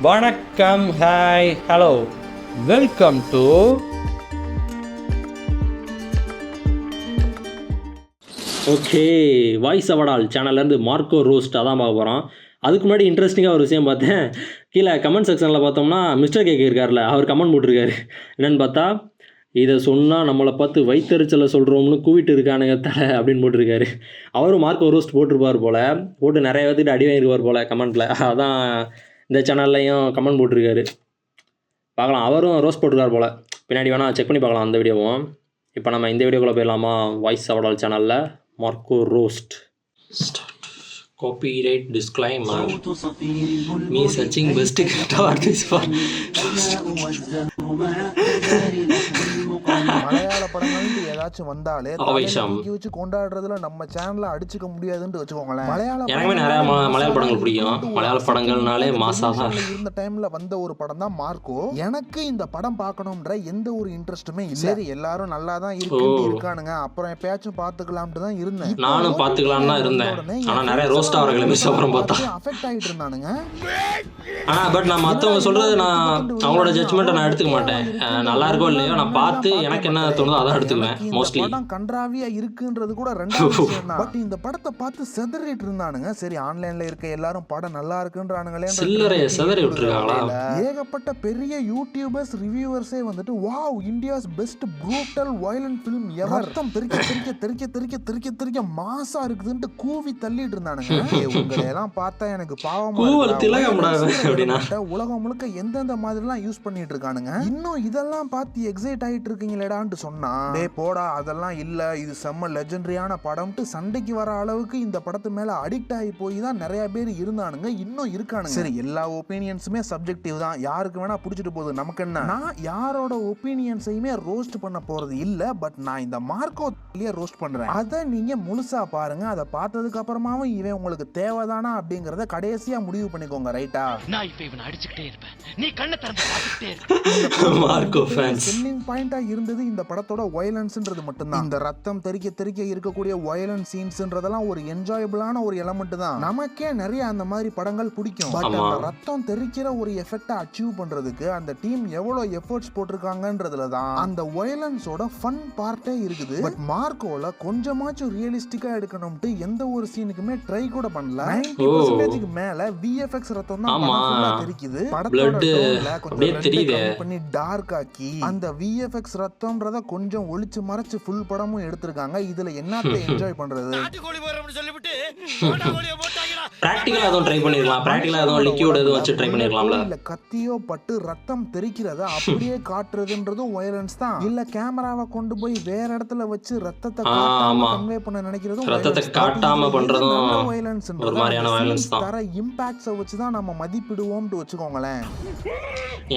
வணக்கம், hi, hello, welcome to okay voice அவடால் சேனல்லேருந்து மார்க்கோ ரோஸ்ட் அதான் பார்க்க போகிறோம். அதுக்கு முன்னாடி இன்ட்ரெஸ்டிங்காக ஒரு விஷயம் பார்த்தேன். கீழே கமெண்ட் செக்ஷனில் பார்த்தோம்னா மிஸ்டர் கேக் இருக்கார்ல, அவர் கமெண்ட் போட்டிருக்காரு. என்னென்னு பார்த்தா, இதை சொன்னால் நம்மளை பார்த்து வைத்தறிச்சலை சொல்கிறோம்னு கூவிட்டு இருக்கானுங்க தலை அப்படின்னு போட்டிருக்காரு. அவரும் மார்க்கோ ரோஸ்ட் போட்டிருப்பார் போல், போட்டு நிறைய பேர்த்துட்டு அடி வாங்கிருப்பார் போல் கமெண்ட்டில். அதான் இந்த சேனல்லையும் கமெண்ட் போட்டிருக்காரு. பார்க்கலாம், அவரும் ரோஸ்ட் போட்டிருக்கார் போல். பின்னாடி வேணால் செக் பண்ணி பார்க்கலாம் அந்த வீடியோவும். இப்போ நம்ம இந்த வீடியோக்குள்ளே போயிடலாமா? வாய்ஸ் அவடால் சேனலில் Marco roast. Copyright disclaimer. Me searching best artists for மலையாள படங்கள்னு ஏதாச்சும் வந்தாலே வச்சு கொண்டாடுறதுல நம்ம சேனல்ல அடிச்சுக்க முடியாதுன்னு வச்சுக்கோங்களேன். எனக்கு நிறைய மலையாள படங்கள் பிடிக்கும். மலையாள படங்கள்னாலே மாசா தான். இந்த டைம்ல வந்த ஒரு படம் தான் மார்க்கோ. எனக்கு இந்த படம் பார்க்கணும்ன்ற எந்த ஒரு இன்ட்ரெஸ்ட்டுமே இல்ல. சரி, எல்லாரும் நல்லா தான் இருக்கானுங்க, அப்புறம் எப்பயாச்சும் பாத்துக்கலாம்னு தான் இருந்தேன். நானும் பாத்துக்கலாம்னு தான் இருந்தேன். ஆனா நிறைய ரோஸ்ட் ஆவறங்கள மிஸ் அப்புறம் பார்த்தா அஃபெக்ட் ஆயிட்டு இருந்தானுங்க. பட் நான் மற்றவங்க சொல்றது நான் அவங்களோட ஜட்ஜ்மெண்ட்டை நான் எடுத்துக்க மாட்டேன். நல்லா இருக்கோ இல்லையோ நான் பார்த்து எனக்கு என்ன தோணுதோ அதான் எடுத்துக்குவேன். மோஸ்ட்லி படம் கன்றாவியா இருக்குன்றது கூட ரெண்டாவது விஷயம் தான். பட் இந்த படத்தை பார்த்து செதறிட்டு இருந்தானுங்க. சரி, ஆன்லைன்ல இருக்க எல்லாரும் படம் நல்லா இருக்குன்றானுங்களே, சில்லறைய செதறி விட்டுருக்காங்களா? ஏகப்பட்ட பெரிய யூடியூபர்ஸ் ரிவ்யூவர்ஸே வந்துட்டு wow, India's best brutal violent film ever, ரத்தம் தெறிக்க மாசா இருக்குதுன்னு கூவி தள்ளிட்டு இருந்தானுங்க. உங்களை எல்லாம் பார்த்தா எனக்கு பாவமா இருக்கு. உலகம் முழுக்க எந்தெந்த மாதிரி எல்லாம் யூஸ் பண்ணிட்டு இருக்கானுங்க. இன்னும் இதெல்லாம் பார்த்து எக்ஸைட் ஆயிட்டு இருக்கீங்களேடான்னு சொன்னா, டே போடா அதெல்லாம் இல்ல, இது செம்ம லெஜெண்டரியான படம்ட்டு சண்டைக்கு வர அளவுக்கு இந்த படத்து மேல அடிக்ட் ஆகி போய் தான் நிறைய பேர் இருந்தானுங்க, இன்னும் இருக்கானுங்க. சரி, எல்லா ஒப்பீனியன்ஸுமே சப்ஜெக்டிவ் தான், யாருக்கு வேணா பிடிச்சிட்டு போகுது, நமக்கு என்ன. நான் யாரோட ஒப்பீனியன்ஸையுமே ரோஸ்ட் பண்ண போறது இல்ல. பட் நான் இந்த மார்க்கோ ரோஸ்ட் பண்றேன். அதை நீங்க முழுசா பாருங்க. அதை பார்த்ததுக்கு அப்புறமாவும் இவன் உங்களுக்கு தேவைதானா அப்படிங்கறத கடைசியா முடிவு பண்ணிக்கோங்க. ரைட்டா? நான் இப்ப இவனை அடிச்சுக்கிட்டே இருப்பேன், நீ கண்ணை திறந்து பார்த்துட்டே இருப்ப. மார்க்கோ ஃபேன்ஸ் செல்லிங் பாயிண்டா இருந்தது இந்த படத்தோட வயலன்ஸ்ன்றது மட்டும்தான். இந்த ரத்தம் தெறிக்க இருக்கக்கூடிய வயலன்ஸ் சீன்ஸ்ன்றதெல்லாம் ஒரு என்ஜாயபிளான ஒரு எலமெண்ட் தான். நமக்கே நிறைய அந்த மாதிரி படங்கள் பிடிக்கும். பட் அந்த ரத்தம் தெறிக்கிற ஒரு எஃபெக்ட்டை அச்சீவ் பண்றதுக்கு அந்த டீம் எவ்வளவு எஃபர்ட்ஸ் போட்டிருக்காங்கன்றதுல தான் அந்த வயலன்ஸோட ஃபன் பார்ட்டே இருக்குது. பட் மார்க்கோல கொஞ்சமாச்சும் ரியலிஸ்டிக்கா எடுக்கணும்ட்டு எந்த ஒரு சீனுக்குமே ட்ரை கூட பண்ணல. 90% மேல VFX ரத்தம் தான் ஃபுல்லா தெரிக்குது. படத்தோட டோன்ல கொஞ்சம் பண்ணி டார்க் ஆக்கி அந்த VFX ரத்தம்ன்றத கொஞ்சம் ஒளிச்சு மறைச்சு ஃபுல் படமும் எடுத்திருக்காங்க. இதுல என்னத்தை என்ஜாய் பண்றது? பிராக்டிகலா ஏதோ ட்ரை பண்ணிரலாம். பிராக்டிகலா ஏதோ லிக்விட் ஏதோ வச்சு ட்ரை பண்ணிரலாம்ல. இல்ல கத்தியோ பட்டு ரத்தம் தெறிக்கிறத அப்படியே காட்டுறதுன்றதும் வயலன்ஸ் தான். இல்ல கேமராவை கொண்டு போய் வேற இடத்துல வச்சு ரத்தத்தை கன்வே பண்ண நினைக்கிறதும், ரத்தத்தை காட்டாம பண்றதும் வயலன்ஸ். ஒரு மாதிரியான வயலன்ஸ் தான். தர இம்பாக்ட்ஸை வச்சு தான் நம்ம மதிப்பிடுவோம்னு வச்சுக்கோங்களேன்.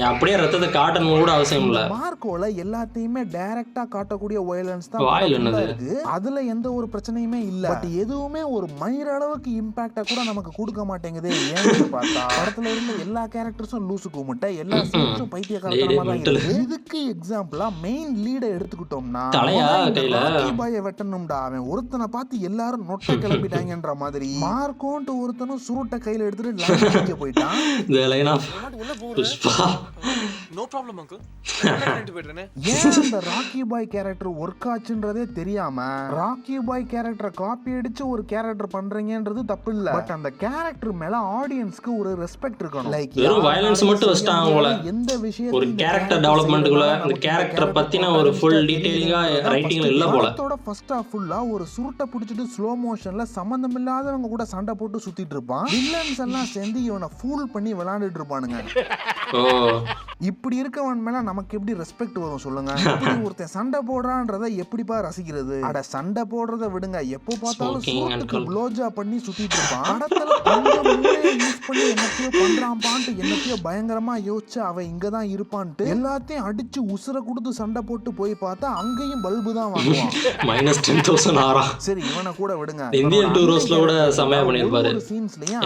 அப்படியே ரத்தத்தை காட்டணும் கூட அவசியம் இல்ல. மார்க்கோல எல்லாத்தையுமே டைரக்டா காட்டக்கூடிய வயலன்ஸ் தான் இருக்கு. அதுல எந்த ஒரு பிரச்சனையுமே இல்ல. பட் எதுவுமே ஒரு மயிர் அளவுக்கு இம்பாக்டா கூட நமக்கு கொடுக்க மாட்டேங்குது. ஏன்னு பார்த்தா படத்துல இருந்த எல்லா கேரக்டர்ஸும் லூசு கூமுட்ட, எல்லா சீன்ஸும் பைத்தியக்காரத்தனமா தான் இருக்கு. இதுக்கு எக்ஸாம்பிளா மெயின் லீட எடுத்துக்கிட்டோம்னா, ராக்கி பாயை வெட்டணும்டா, அவன் ஒருத்தனை பார்த்து எல்லாரும் நொட்டை கிளம்பிட்டாங்கன்ற மாதிரி மார்க்கோன்ட்டு ஒருத்தனும் சுருட்டை கையில எடுத்துட்டு லைன் போயிட்டான். No problem uncle. ஏன் அந்த ராக்கி பாய் கேரக்டர் ஒர்க் ஆச்சுன்றதே தெரியாம ராக்கி பாய் கேரக்டரை காப்பி அடிச்சு ஒரு கேரக்டர் பண்றீங்கன்றது தப்பு இல்ல. பட் அந்த கேரக்டர் மேல ஆடியன்ஸ்க்கு ஒரு ரெஸ்பெக்ட் இருக்கணும். லைக் வெறும் வயலன்ஸ் மட்டும் வச்சிட்டாங்க போல. எந்த விஷயம் ஒரு கேரக்டர் டெவலப்மென்ட்க்குள்ள அந்த கேரக்டரை பத்தின ஒரு ஃபுல் டீடைலிங்கா ரைட்டிங்ல இல்ல போல. அதோட ஃபர்ஸ்ட் ஹாஃப் ஃபுல்லா ஒரு சுருட்டை பிடிச்சிட்டு ஸ்லோ மோஷன்ல சம்பந்தம் இல்லாதவங்க கூட சண்டை போட்டு சுத்திட்டு இருப்பான். வில்லன்ஸ் எல்லாம் சேர்ந்து இவனை ஃபூல் பண்ணி விளையாண்டுட்டு இருப்பானுங்க. இப்படி இருக்கவன் மேல நமக்கு எப்படி ரெஸ்பெக்ட் வரும் சொல்லுங்க? இப்படி ஒருத்தன் சண்டை போடுறான்றத எப்படிப்பா ரசிக்கிறது? அட சண்டை போடுறத விடுங்க, எப்போ பார்த்தாலும் சூட்டுக்கு ப்ளோஜா பண்ணி சுத்திட்டு இருப்பான். படத்துல கொஞ்சம் யூஸ் பண்ணி என்னத்தையோ பண்றான்பான்ட்டு என்னத்தையோ பயங்கரமா யோசிச்சு அவன் இங்கதான் இருப்பான்ட்டு எல்லாத்தையும் அடிச்சு உசுர கொடுத்து சண்டை போட்டு போய் பார்த்தா அங்கேயும் பல்பு தான் வாங்குவான். -10,000 ஆறா. சரி, இவனை கூட விடுங்க. இந்தியன் 2 ரோஸ்ல கூட சமயா பண்ணிருப்பாரு. சீன்ஸ்லயும்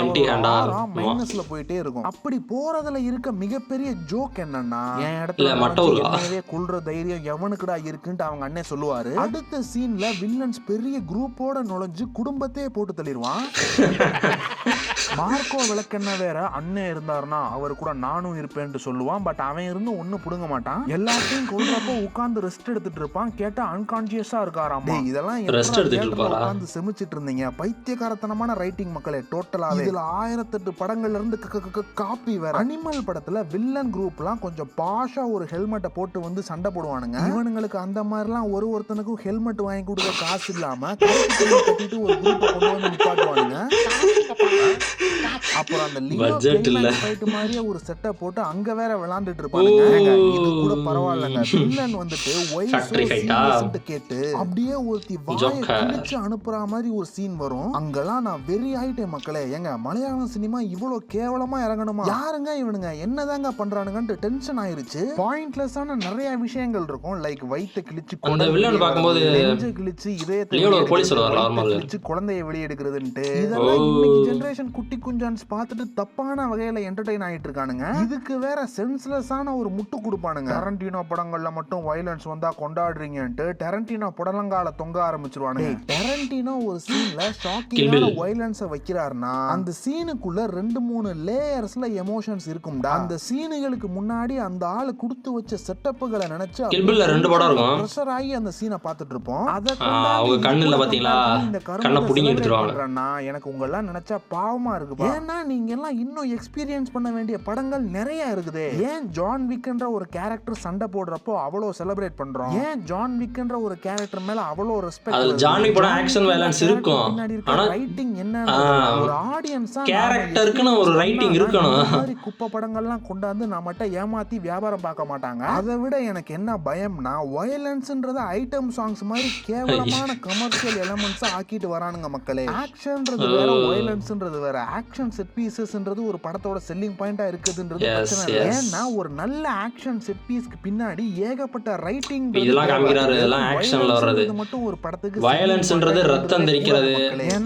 மைனஸ்ல போயிட்டே இருக்கும். அப்படி போறதுல இருக்க மிகப்பெரிய ஜோக் லாஜிக் என்னன்னா என் இல்ல, இடத்துல மட்டை நுழைஞ்சு ஊருகா. என்னையவே கொல்ற தைரியம் எவனுக்குடா இருக்குன்ட்டு அவங்க அண்ணன் சொல்லுவாரு. அடுத்த சீன்ல வில்லன்ஸ் பெரிய குரூப்போட நுழைஞ்சு குடும்பத்தையே போட்டு தள்ளிடுவான். மார்க்கோ விளக்கென்ன வேற அண்ணன் இருந்தாருன்னா அவர் கூட நானும் இருப்பேன்னு சொல்லுவான். பட் அவன் இருந்து ஒண்ணு புடுங்க மாட்டான். எல்லாத்தையும் கொல்றப்போ உட்கார்ந்து ரெஸ்ட் எடுத்துட்டு இருப்பான். கேட்டா அன்கான்சியஸா இருக்காராமா. இதெல்லாம் ரெஸ்ட் எடுத்துட்டு இருப்பாரா? உட்கார்ந்து செமிச்சிட்டு இருந்தீங்க. பைத்தியக்காரத்தனமான ரைட்டிங் மக்களே டோட்டலாவே. இதுல 1008 படங்கள்ல இருந்து காப்பி வேற. அனிமல் படத்துல வில்லன் குரூப்லாம் கொஞ்சம் பாஷா ஒரு ஹெல்மெட்டை போட்டு வந்து சண்டை போடுவானுங்க. இவனுங்களுக்கு அந்த மாதிரிலாம் ஒருத்தனுக்கும் ஹெல்மெட் வாங்கி கொடுக்க காசு இல்லாம கட்டிட்டு ஒரு குரூப்பை கொண்டு வந்து நிப்பாட்டுவானுங்க. அப்புறம் அந்த ஃபைட் மாதிரியே ஒரு செட்டை போட்டு அங்க வேற விளையாண்டுட்டு இருப்பானுங்க. இது கூட பரவாயில்லைங்க. வில்லன் வந்துட்டு கேட்டு அப்படியே ஒருத்தி வாயை கிழிச்சு அனுப்புற மாதிரி ஒரு சீன் வரும். அங்கெல்லாம் நான் வெறி ஆயிட்டேன் மக்களே. எங்க மலையாளம் சினிமா இவ்வளவு கேவலமா இறங்கணுமா? யாருங்க இவனுங்க என்னதாங்க பண்றானுங்கன்னு டென்ஷன் ஆயிருச்சு. பாயிண்ட்லெஸ்ஸான நிறைய விஷயங்கள் இருக்கும். லைக் வயித்தை கிழிச்சு நெஞ்சை கிழிச்சு இதயத்தை கிழிச்சு குழந்தைய வெளியெடுக்கிறதுன்ட்டு. இதெல்லாம் இன்னைக்கு ஜெனரேஷன் குட்டி குஞ்சான்ஸ் பார்த்துட்டு தப்பான வகையில என்டர்டெயின் ஆயிட்டு இருக்கானுங்க. இதுக்கு வேற சென்ஸ்லெஸ்ஸான ஒரு முட்டு கொடுப்பானுங்க. டரண்டினோ படங்கள்ல மட்டும் வயலன்ஸ் வந்தா கொண்டாடுறீங்கன்ட்டு டரண்டினோ புடலங்கால தொங்க ஆரம்பிச்சிருவானுங்க. டரண்டினோ ஒரு சீன்ல ஷாக்கிங்கான வயலன்ஸை வைக்கிறாருன்னா அந்த சீனுக்குள்ள 2-3 லேயர்ஸ்ல எமோஷன்ஸ் இருக்கும்டா. அந்த சீனுகளுக்கு முன்னாடி அந்த ஆளு கொடுத்து வச்ச செட்டப்புகளை நினைச்சு பிரஷர் ஆகி அந்த சீனை பார்த்துட்டு இருப்போம். அவங்க கண்ணுல பாத்தீங்களா கண்ணை புடிங்கி எடுத்துருவாங்க. எனக்கு உங்களெல்லாம் நினைச்சா பாவமா இருக்கு. ஏன்னா நீங்க எல்லாம் இன்னும் எக்ஸ்பீரியன்ஸ் பண்ண வேண்டிய படங்கள் நிறைய இருக்குது. ஏன் ஜான் விக்ன்ற ஒரு கேரக்டர் சண்டை போடுறப்போ அவ்வளவு செலிப்ரேட் பண்றோம்? ஏன் ஜான் விக்ன்ற ஒரு கேரக்டர் மேல அவ்வளவு ரெஸ்பெக்ட்? அது ஜான் விக் படம் ஆக்ஷன் வயலன்ஸ் இருக்கும். ஆனா ரைட்டிங் என்ன ஒரு ஆடியன்ஸா கேரக்டருக்குன்னு ஒரு ரைட்டிங் இருக்கணும். இந்த மாதிரி குப்பை படங்கள்லாம் கொண்டாந்து நம்மட்ட ஏமாத்தி வியாபாரம் பார்க்க மாட்டாங்க. அதை விட எனக்கு என்ன பயம்னா வயலன்ஸ்ன்றத ஐட்டம் சாங்ஸ் மாதிரி கேவலமான கமர்ஷியல் எலிமெண்ட்ஸா ஆக்கிட்டு வரானுங்க மக்களே. ஆக்ஷன்ன்றது வேற வயலன்ஸ்ன்றது வேற. ஆக்ஷன் செட் பீசஸ்ன்றது ஒரு படத்தோட செல்லிங் பாயிண்டா இருக்குதுன்றது பிரச்சனை இல்லை. ஏன்னா ஒரு நல்ல ஆக்ஷன் செட் பீஸ்க்கு பின்னாடி ஏகப்பட்ட ரைட்டிங் இதெல்லாம் காமிக்கிறாரு. இதெல்லாம் ஆக்ஷன்ல வர்றது மட்டும் ஒரு படத்துக்கு வயலன்ஸ்ன்றது ரத்தம் தெரிக்கிறது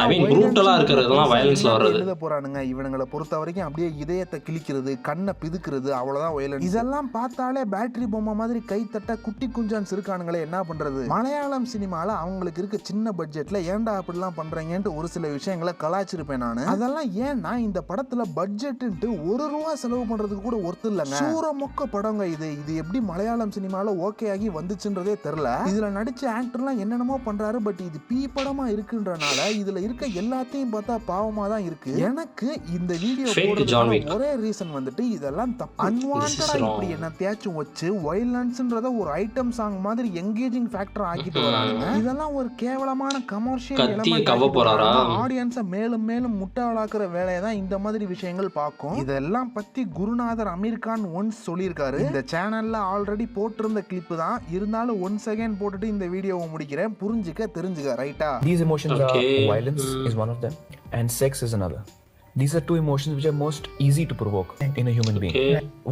ஐ மீன் ப்ரூட்டலா இருக்குறதெல்லாம் வயலன்ஸ்ல வர்றது. எழுத போறானுங்க. இவனுங்களை பொறுத்த வரைக்கும் அப்படியே இதயத்தை கிழிக்கிறது கண்ணை பிதுக்குறது அவ்வளவுதான் வயலன்ஸ். இதெல்லாம் பார்த்தாலே பேட்டரி பொம்மை மாதிரி கை தட்ட குட்டி குஞ்சான்ஸ் இருக்கானுங்களே என்ன பண்றது? மலையாளம் சினிமால அவங்களுக்கு இருக்க சின்ன பட்ஜெட்ல ஏன்டா அப்படிலாம் பண்றீங்கன்ட்டு ஒரு சில விஷயங்களை கலாச்சிருப்பேன் நானு. அதெல்லாம் ஏன்னா இந்த படத்துல பட்ஜெட்ன்ட்டு ₹1 செலவு பண்றதுக்கு கூட ஒர்த் இல்லங்க. சூர மொக்க படங்க இது. இது எப்படி மலையாளம் சினிமால ஓகே ஆகி வந்துச்சுன்றதே தெரியல. இதுல நடிச்ச ஆக்டர்லாம் என்னென்னமோ பண்றாரு. பட் இது பீ படமா இருக்குன்றனால இதுல இருக்க எல்லாத்தையும் பார்த்தா பாவமா தான் இருக்கு. எனக்கு இந்த வீடியோ போடுறதுக்கு ஒரே ரீசன் வந்துட்டு இதெல்லாம் தப்பு. அன்வான்டடா இப்படி என்னத்தையாச்சும் வச்சு வயலன்ஸ்ன்றத ஒரு ஐட்டம் சாங் மாதிரி எங்கேஜிங் ஃபேக்டர் ஆக்கிட்டு வராங்க. இதெல்லாம் ஒரு கேவலமான கமர்ஷியல் எலிமெண்ட். ஆடியன்ஸை மேலும் மேலும் முட்டாளாக்குற வேலையை தான் இந்த மாதிரி விஷயங்கள் பார்க்கும். இதெல்லாம் பத்தி குருநாதர் அமீர் கான் ஒன்ஸ் சொல்லியிருக்காரு. இந்த சேனல்ல ஆல்ரெடி போட்டிருந்த கிளிப் தான். இருந்தாலும் ஒன்ஸ் அகைன் போட்டுட்டு இந்த வீடியோவை முடிக்கிறேன். புரிஞ்சுக்க தெரிஞ்சுக்க ரைட்டா. These emotions are violence is one of them and sex is another. These are two emotions which are most easy to provoke in a human being.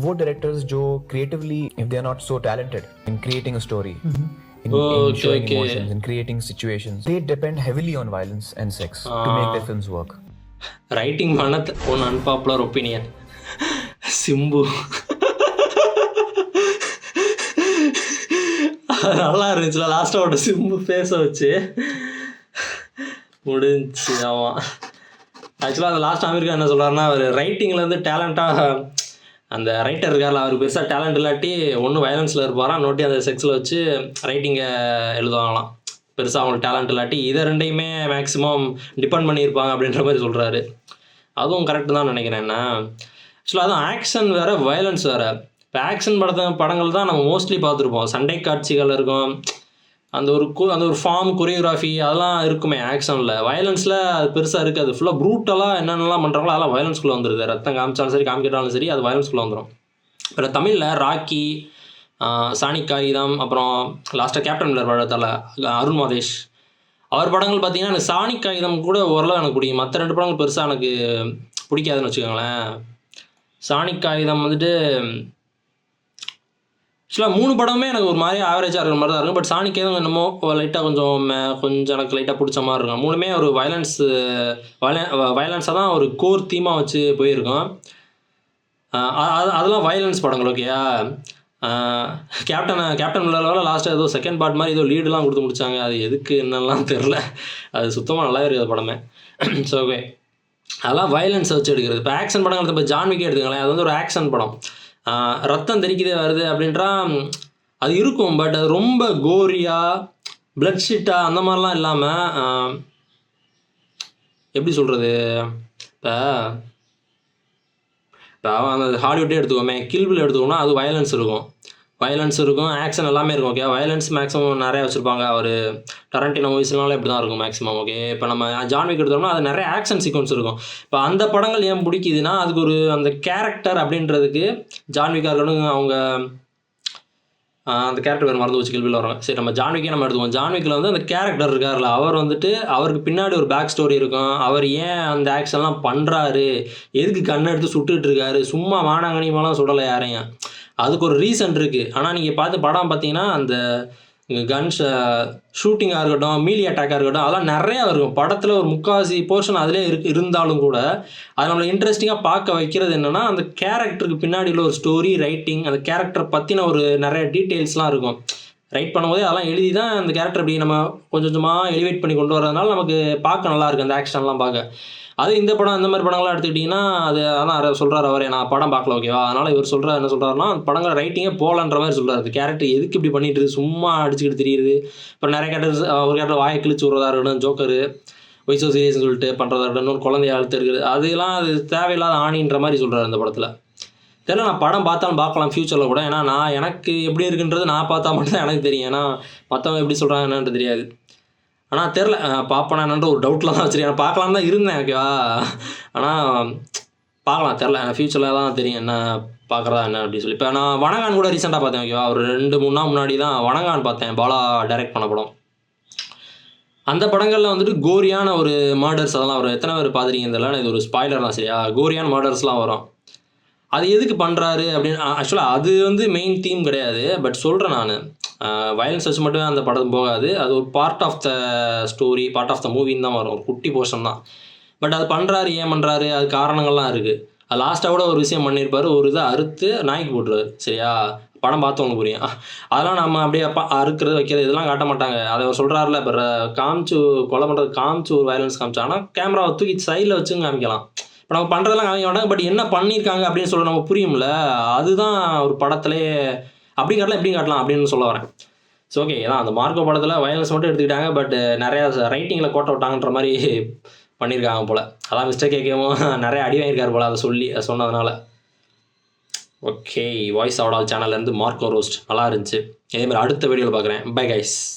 वो directors जो creatively, if they are not so talented in creating a story, in showing emotions, in creating situations, they depend heavily on violence and sex to make their films work. Writing பண்ண one unpopular opinion Simbu நல்லா இருந்துச்சுல லாஸ்ட்டாக சிம்பு ஃபேஸை வச்சு முடிஞ்சு. ஆமாம் ஆக்சுவலாக அந்த லாஸ்ட் அமீர் கான் என்ன சொல்கிறாருன்னா அவர் ரைட்டிங்லேருந்து டேலண்ட்டாக அந்த ரைட்டர் இருக்கார்ல அவருக்கு பெருசாக டேலண்ட் இல்லாட்டி ஒன்று வயலன்ஸில் இருப்பாராம் நோட்டி அந்த செக்ஸில் வச்சு ரைட்டிங்கை எழுதுவாங்களாம். பெருசாக அவங்களுக்கு டேலண்ட் இல்லாட்டி இதை ரெண்டையுமே மேக்ஸிமம் டிபெண்ட் பண்ணியிருப்பாங்க அப்படின்ற மாதிரி சொல்கிறாரு. அதுவும் கரெக்டு தான் நினைக்கிறேன். என்ன ஆக்சுவலாக அதுவும் ஆக்ஷன் வேறு வயலன்ஸ் வேறு. இப்போ ஆக்ஷன் படங்கள் தான் நம்ம மோஸ்ட்லி பார்த்துருப்போம். சண்டை காட்சிகள் இருக்கும், அந்த ஒரு ஃபார்ம் கொரியோகிராஃபி அதெல்லாம் இருக்குமே ஆக்ஷனில். வயலன்ஸில் அது பெருசாக இருக்குது. அது ஃபுல்லாக ப்ரூட்டலாக என்னென்னலாம் பண்ணுறாங்களோ அதெல்லாம் வயலன்ஸ்குள்ளே வந்துடுது. ரத்தம் காமிச்சாலும் சரி காமிக்கிட்டாலும் சரி அது வயலன்ஸ்குள்ளே வந்துடும். இப்போ தமிழில் ராக்கி, சானிக் காகிதம், அப்புறம் லாஸ்ட்டாக கேப்டன் மில்லர் படத்தில் அருண் மாதேஷ் அவர் படங்கள் பார்த்தீங்கன்னா எனக்கு சானிக் காகிதம் கூட ஓரளவு எனக்கு பிடிக்கும். மற்ற 2 படங்கள் பெருசாக எனக்கு பிடிக்காதுன்னு வச்சுக்கோங்களேன். சானிக் காகிதம் வந்துட்டு ஆக்சுவலாக 3 படமே எனக்கு ஒரு மாதிரி ஆவரேஜாக இருக்கிற மாதிரி தான் இருக்கும். பட் சானிக் காகிதம் என்னமோ லைட்டாக கொஞ்சம் எனக்கு லைட்டாக பிடிச்ச மாதிரி இருக்கும். 3மே ஒரு வயலன்ஸாக தான் ஒரு கோர் தீமாக வச்சு போயிருக்கோம். அதெல்லாம் வயலன்ஸ் படங்கள் ஓகேயா. கேப்டன் மில்லரோட லாஸ்ட்டாக ஏதோ செகண்ட் பார்ட் மாதிரி ஏதோ லீடெலாம் கொடுத்து முடிச்சாங்க. அது எதுக்கு என்னெல்லாம் தெரில. அது சுத்தமாக நல்லாவே இருக்குது படமே. ஸோ ஓகே, அதெல்லாம் வயலன்ஸை வச்சு எடுக்கிறது. இப்போ ஆக்ஷன் படங்கள் இப்போ ஜான்விக்கே எடுத்துக்கலாம். அது வந்து ஒரு ஆக்ஷன் படம். ரத்தம் தெறிக்குதே வருது அப்படின்றா அது இருக்கும். பட் அது ரொம்ப கோரியாக பிளட் ஷீட்டாக அந்த மாதிரிலாம் இல்லாமல் எப்படி சொல்கிறது, இப்போ அந்த ஹாலிவுட்டே எடுத்துக்கோமே, கில்பில் எடுத்துக்கோன்னா அது வயலன்ஸ் இருக்கும், ஆக்ஷன் எல்லாமே இருக்கும். ஓகே, வயலன்ஸ் மேக்ஸிமம் நிறையா வச்சுருப்பாங்க. அவர் டரண்டினோ மூவிஸ்னால இப்படி தான் இருக்கும் மேக்ஸிமம். ஓகே, இப்போ நம்ம ஜான்விக் எடுத்தோம்னா அது நிறைய ஆக்ஷன் சீக்வன்ஸ் இருக்கும். இப்போ அந்த படங்கள் ஏன் பிடிக்குதுன்னா அதுக்கு ஒரு அந்த கேரக்டர் அப்படின்றதுக்கு ஜான்விக்காக இருக்கணும். அவங்க அந்த கேரக்டர் வேறு மறந்து வச்சு கில்பில் வராங்க. சரி, நம்ம ஜான்விக்கே நம்ம எடுத்துவோம். ஜான்விக்கில் வந்து அந்த கேரக்டர் இருக்கார்ல, அவர் வந்துட்டு அவருக்கு பின்னாடி ஒரு பேக் ஸ்டோரி இருக்கும். அவர் ஏன் அந்த ஆக்ஷன்லாம் பண்ணுறாரு, எதுக்கு கண்ணை எடுத்து சுட்டுக்கிட்டு இருக்காரு, சும்மா மானாங்கனியமெல்லாம் சுடலை யாரையும், அதுக்கு ஒரு ரீசன் இருக்குது. ஆனால் நீங்கள் பார்த்து படம் பார்த்தீங்கன்னா அந்த கன்ஸ் ஷூட்டிங்காக இருக்கட்டும், மீலி அட்டாக்காக இருக்கட்டும், அதெல்லாம் நிறையா இருக்கும் படத்தில். ஒரு முக்கால்வாசி போர்ஷன் அதிலே இருந்தாலும் கூட அது நம்மளை இன்ட்ரெஸ்டிங்காக பார்க்க வைக்கிறது என்னென்னா அந்த கேரக்டருக்கு பின்னாடி உள்ள ஒரு ஸ்டோரி ரைட்டிங், அந்த கேரக்டர் பற்றின ஒரு நிறைய டீட்டெயில்ஸ்லாம் இருக்கும். ரைட் பண்ணும்போதே அதெல்லாம் எழுதி தான் அந்த கேரக்டர் இப்படி நம்ம கொஞ்சம் கொஞ்சமாக எலிவேட் பண்ணி கொண்டு வரதுனால நமக்கு பார்க்க நல்லாயிருக்கு அந்த ஆக்ஷன்லாம் பார்க்க. அது இந்த படம் இந்த மாதிரி படங்கள்லாம் எடுத்துக்கிட்டிங்கன்னா அது அதான் சொல்கிறார் அவரே, நான் படம் பார்க்கல ஓகேவா, அதனால் இவர் சொல்கிறார் என்ன சொல்கிறாருன்னா படங்கள் ரைட்டிங்கே போகலன்ற மாதிரி சொல்கிறார். அந்த கேரக்டர் எதுக்கு இப்படி பண்ணிட்டு சும்மா அடிச்சுக்கிட்டு தெரியுது. இப்போ நிறைய கேரக்டர்ஸ் ஒரு கேரக்டர் வாயை கிழிச்சு விட்றதா இருக்கட்டும், ஜோக்கரு ஒய்ஸோ சீரியஸ்னு சொல்லிட்டு பண்ணுறதா இருக்கட்டும், இன்னொரு குழந்தைய அழுத்து இருக்குது, அதெல்லாம் அது தேவையில்லாத ஆணின்ற மாதிரி சொல்கிறார் இந்த படத்தில். தெரியல, நான் படம் பார்த்தாலும் பார்க்கலாம் ஃப்யூச்சரில் கூட. ஏன்னா நான் எனக்கு எப்படி இருக்குன்றது நான் பார்த்தா மட்டும் தான் எனக்கு தெரியும். ஏன்னா மற்றவங்க எப்படி சொல்கிறாங்க என்னன்றது தெரியாது. ஆனால் தெரில, பார்ப்பேன் என்னன்ற ஒரு டவுட்டில் தான் வச்சுருக்கேன். பார்க்கலாம் தான் இருந்தேன் ஓகேவா, ஆனால் பார்க்கலாம் தெரில, ஃப்யூச்சரில் தான் தெரியும் என்ன பார்க்குறதா என்ன அப்படின்னு சொல்லி. இப்போ நான் வணங்கான் கூட ரீசெண்டாக பார்த்தேன் ஓகேவா, ஒரு 2-3 நாள் முன்னாடி தான் வணங்கான் பார்த்தேன், பாலா டைரக்ட் பண்ண படம். அந்த படங்களில் வந்துட்டு கோரியான ஒரு மர்டர்ஸ் அதெல்லாம் வரும். எத்தனை பேர் பார்த்துருக்கீங்க தெரியல, இது ஒரு ஸ்பாய்லர் தான் சரியா. கோரியான மர்டர்ஸ்லாம் வரும். அது எதுக்கு பண்ணுறாரு அப்படின்னு ஆக்சுவலாக அது வந்து மெயின் தீம் கிடையாது. பட் சொல்கிறேன் நான், வயலன்ஸ் வச்சு மட்டுமே அந்த படம் போகாது. அது ஒரு part of the story, part of the மூவின்னு தான் வரும், ஒரு குட்டி போர்ஷன் தான். பட் அது பண்ணுறாரு, ஏன் பண்ணுறாரு, அது காரணங்கள்லாம் இருக்குது. அது லாஸ்ட்டாக கூட ஒரு விஷயம் பண்ணியிருப்பார், ஒரு இதை அறுத்து நாய்க்கு போட்டுருவார் சரியா. படம் பார்த்தவங்க புரியும். அதெல்லாம் நம்ம அப்படியே அறுக்கிறது வைக்கிறது இதெல்லாம் காட்ட மாட்டாங்க. அதை அவர் சொல்கிறாருல, இப்போ காமிச்சு கொலை பண்ணுறது காமிச்சு ஒரு வயலன்ஸ் காமிச்சா, ஆனால் கேமராவை தூக்கி சைடில் வச்சு காமிக்கலாம். இப்போ நம்ம பண்ணுறதெல்லாம் காமிக்க மாட்டாங்க. பட் என்ன பண்ணியிருக்காங்க அப்படின்னு சொல்ல நம்ம புரியும்ல, அதுதான் ஒரு படத்துலேயே அப்படி காட்டலாம் எப்படி காட்டலாம் அப்படின்னு சொல்ல வரேன். ஸோ ஓகே, ஏன்னா அந்த மார்க்கோ படத்தில் வயலன்ஸ் மட்டும் எடுத்துக்கிட்டாங்க. பட் நிறையா ரைட்டிங்கில் கோட்டை விட்டாங்கன்ற மாதிரி பண்ணியிருக்காங்க போல். அதான் மிஸ்டேக் கேட்கவும் நிறைய அடி வாங்கியிருக்காரு போல் அதை சொன்னதுனால. ஓகே, வாய்ஸ் அவடால் சேனல்லேருந்து மார்க்கோ ரோஸ்ட் நல்லா இருந்துச்சு. இதேமாதிரி அடுத்த வீடியோவில் பார்க்குறேன். Bye guys.